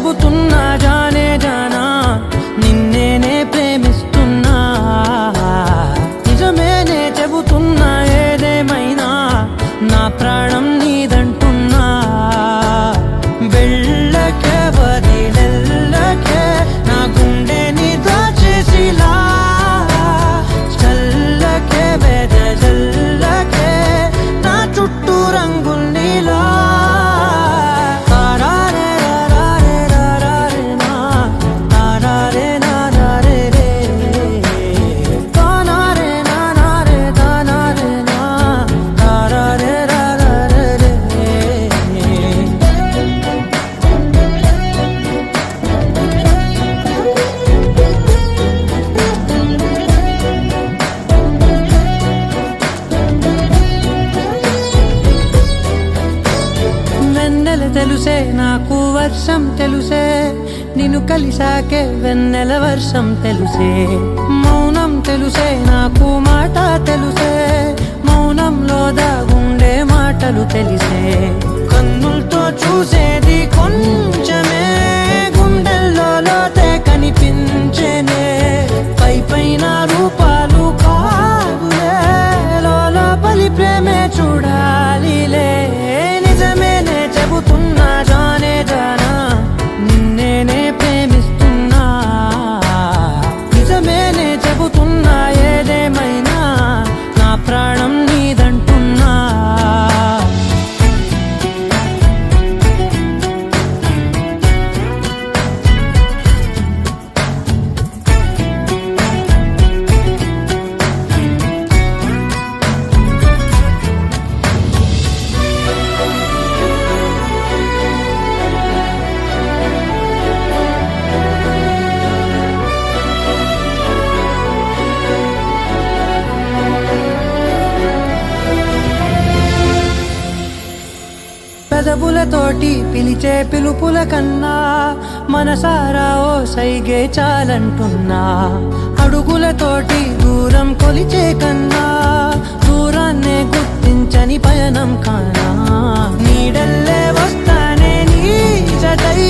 చెబుతున్నా జానే జానా నిన్నేనే ప్రేమిస్తున్నా నిజమేనే చెబుతున్నా ఏదేమైనా నా ప్రాణం నీదంటున్నా వెళ్ళకే వదిలెళ్ళకే నా గుండెని దాచేసిలా చల్లకే వెదజల్లకే నా చుట్టూ రంగుల్నిలా తెలుసే నాకు వర్షం తెలుసే నిన్ను కలిసాకే వెన్నెల వర్షం తెలుసే మౌనం తెలుసే నాకు మాట తెలుసే మౌనంలో దాగుండే మాటలు తెలిసే కన్నులతో చూసేది కొంచెమే గుండెల్లో లోతే కనిపించేనే పై పైన రూపాలు కాదులే లోపలి ప్రేమే చూడాలిలే నిజమేనే చెబుతున్నా జానే జానా నిన్నేనే ప్రేమిస్తున్నా నిజమేనే చెబుతున్నా ఏదేమైనా నా ప్రాణం నీదంటున్నా పెదవులతోటి పిలిచే పిలుపుల కన్నా మనసారా ఓ సైగే చాలంటున్నా అడుగులతోటి దూరం కొలిచే కన్నా దూరాన్నే గుర్తించని పయనం కానా నీడల్లే వస్తానే నీ జతై